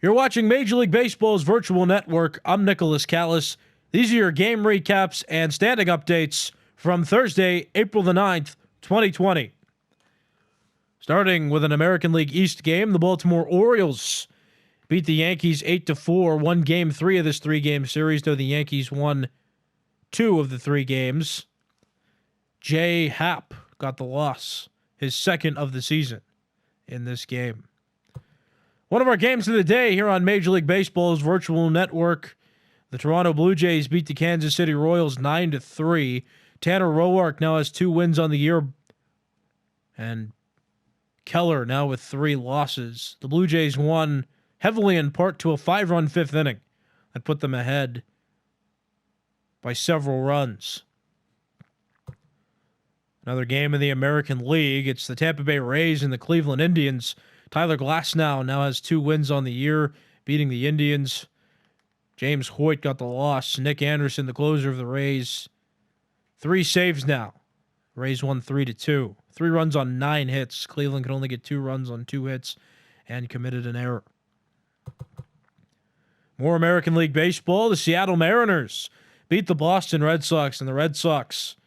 You're watching Major League Baseball's virtual network. I'm Nicholas Callis. These are your game recaps and standing updates from Thursday, April the 9th, 2020. Starting with an American League East game, the Baltimore Orioles beat the Yankees 8-4, won Game 3 of this three-game series, though the Yankees won 2 of the 3 games. Jay Happ got the loss, his second of the season in this game. One of our games of the day here on Major League Baseball's virtual network. The Toronto Blue Jays beat the Kansas City Royals 9-3. Tanner Roark now has 2 wins on the year. And Keller now with 3 losses. The Blue Jays won heavily in part to a 5-run 5th inning that put them ahead by several runs. Another game in the American League. It's the Tampa Bay Rays and the Cleveland Indians. Tyler Glasnow now has 2 wins on the year, beating the Indians. James Hoyt got the loss. Nick Anderson, the closer of the Rays, 3 saves now. Rays won 3-2. 3 runs on 9 hits. Cleveland could only get 2 runs on 2 hits and committed an error. More American League Baseball. The Seattle Mariners beat the Boston Red Sox, and the Red Sox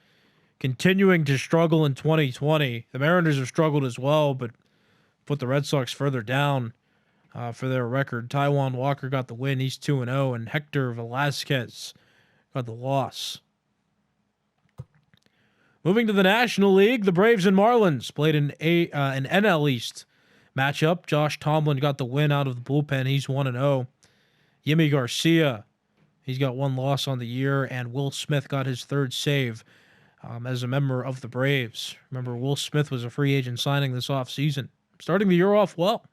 continuing to struggle in 2020. The Mariners have struggled as well, but put the Red Sox further down for their record. Taijuan Walker got the win. He's 2-0, and Hector Velasquez got the loss. Moving to the National League, the Braves and Marlins played an NL East matchup. Josh Tomlin got the win out of the bullpen. He's 1-0. Yimi Garcia, he's got 1 loss on the year, and Will Smith got his 3rd save as a member of the Braves. Remember, Will Smith was a free agent signing this offseason. Starting the year off well.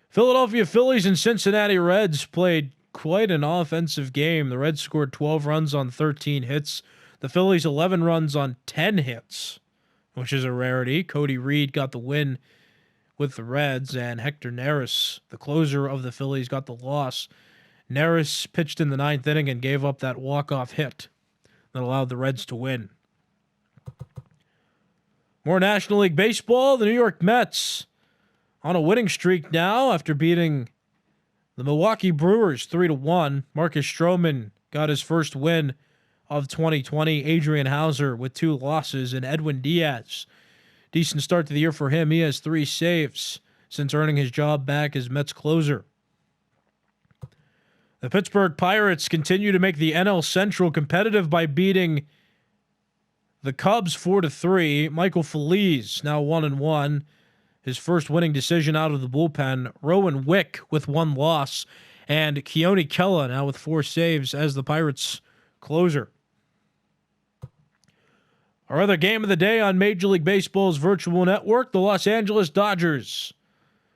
Philadelphia Phillies and Cincinnati Reds played quite an offensive game. The Reds scored 12 runs on 13 hits. The Phillies 11 runs on 10 hits, which is a rarity. Cody Reed got the win with the Reds, and Hector Neris, the closer of the Phillies, got the loss. Neris pitched in the 9th inning and gave up that walk-off hit that allowed the Reds to win. More National League Baseball. The New York Mets on a winning streak now after beating the Milwaukee Brewers 3-1. Marcus Stroman got his first win of 2020. Adrian Hauser with 2 losses, and Edwin Diaz. Decent start to the year for him. He has 3 saves since earning his job back as Mets closer. The Pittsburgh Pirates continue to make the NL Central competitive by beating the Cubs 4-3. Michael Feliz now 1-1. His first winning decision out of the bullpen. Rowan Wick with 1 loss. And Keone Kela now with 4 saves as the Pirates closer. Our other game of the day on Major League Baseball's virtual network, the Los Angeles Dodgers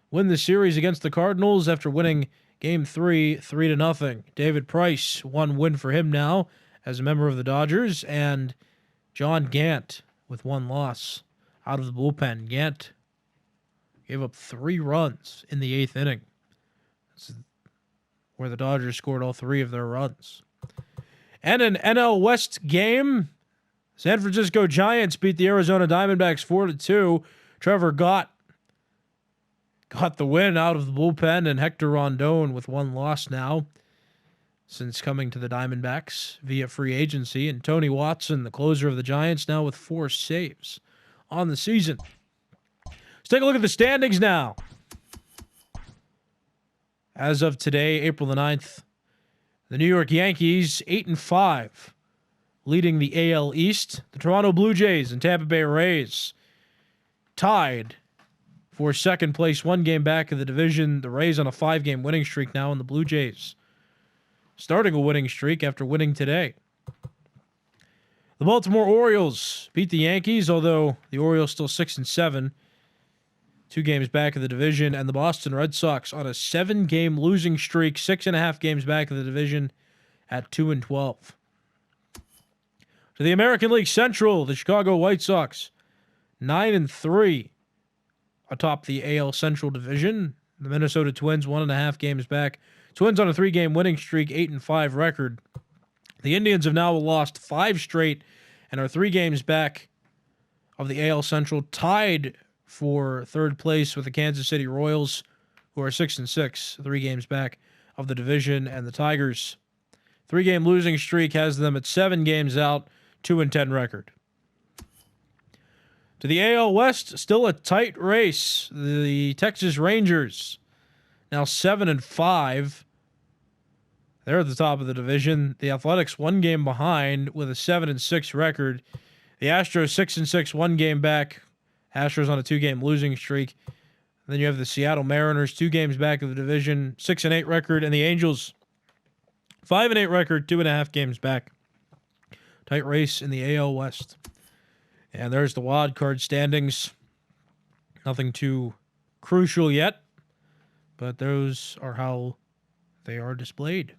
win the series against the Cardinals after winning Game 3, 3-0. David Price, 1 win for him now as a member of the Dodgers, and John Gant with 1 loss out of the bullpen. Gant gave up 3 runs in the 8th inning. That's where the Dodgers scored all 3 of their runs. And an NL West game, San Francisco Giants beat the Arizona Diamondbacks 4-2. Trevor Gott got the win out of the bullpen, and Hector Rondon with 1 loss now since coming to the Diamondbacks via free agency. And Tony Watson, the closer of the Giants, now with 4 saves on the season. Let's take a look at the standings now. As of today, April the 9th, the New York Yankees 8-5, leading the AL East. The Toronto Blue Jays and Tampa Bay Rays tied for 2nd place, 1 game back of the division. The Rays on a 5-game winning streak now, and the Blue Jays starting a winning streak after winning today. The Baltimore Orioles beat the Yankees, although the Orioles still 6-7, 2 games back of the division. And the Boston Red Sox on a 7-game losing streak, 6.5 games back of the division at 2-12. To the American League Central, the Chicago White Sox 9-3 atop the AL Central Division. The Minnesota Twins 1.5 games back. Twins on a 3-game winning streak, 8-5 record. The Indians have now lost 5 straight and are 3 games back of the AL Central, tied for 3rd place with the Kansas City Royals, who are 6-6, 3 games back of the division, and the Tigers. 3-game losing streak has them at 7 games out, 2-10 record. To the AL West, still a tight race. The Texas Rangers, now 7-5. They're at the top of the division. The Athletics 1 game behind with a 7-6 record. The Astros 6-6, 1 game back. Astros on a 2-game losing streak. Then you have the Seattle Mariners, 2 games back of the division, 6-8 record, and the Angels 5-8 record, 2.5 games back. Tight race in the AL West. And there's the wild card standings. Nothing too crucial yet, but those are how they are displayed.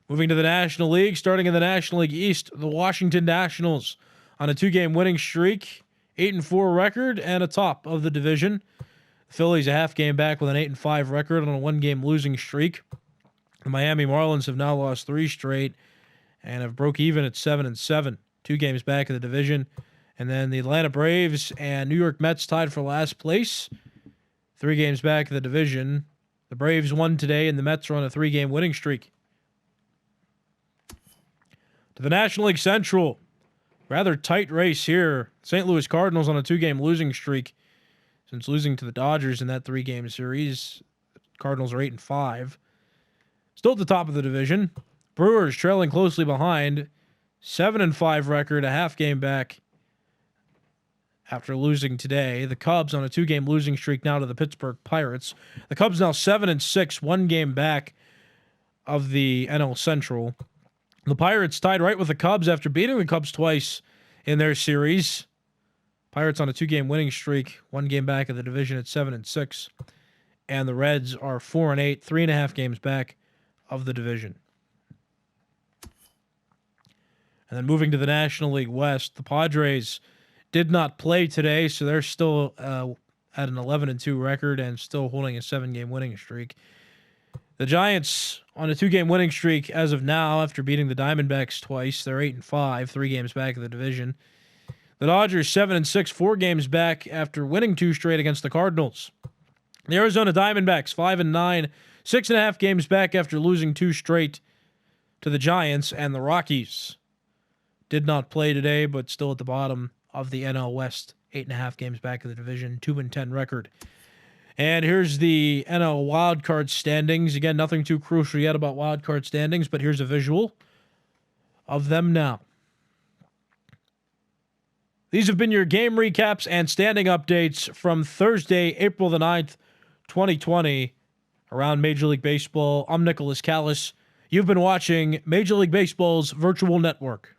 Moving to the National League, starting in the National League East, the Washington Nationals on a 2-game winning streak, 8-4 record, and atop of the division. The Phillies a half game back with an 8-5 record on a 1-game losing streak. The Miami Marlins have now lost 3 straight and have broke even at 7-7, 2 games back of the division. And then the Atlanta Braves and New York Mets tied for last place, 3 games back of the division. The Braves won today, and the Mets are on a 3-game winning streak. To the National League Central, rather tight race here. St. Louis Cardinals on a 2-game losing streak. Since losing to the Dodgers in that 3-game series, Cardinals are 8-5. Still at the top of the division. Brewers trailing closely behind. 7-5 record, a half game back after losing today. The Cubs on a 2-game losing streak now to the Pittsburgh Pirates. The Cubs now 7-6, 1 game back of the NL Central. The Pirates tied right with the Cubs after beating the Cubs twice in their series. Pirates on a 2-game winning streak, 1 game back of the division at 7-6. And the Reds are 4-8, 3.5 games back of the division. And then moving to the National League West, the Padres did not play today, so they're still at an 11-2 record and still holding a 7-game winning streak. The Giants on a 2-game winning streak as of now after beating the Diamondbacks twice. They're 8-5, 3 games back of the division. The Dodgers 7-6, 4 games back after winning 2 straight against the Cardinals. The Arizona Diamondbacks 5-9, 6.5 games back after losing 2 straight to the Giants. And the Rockies did not play today, but still at the bottom of the NL West, 8.5 games back of the division, 2-10 record. And here's the NL wildcard standings. Again, nothing too crucial yet about wildcard standings, but here's a visual of them now. These have been your game recaps and standing updates from Thursday, April the 9th, 2020, around Major League Baseball. I'm Nicholas Callis. You've been watching Major League Baseball's virtual network.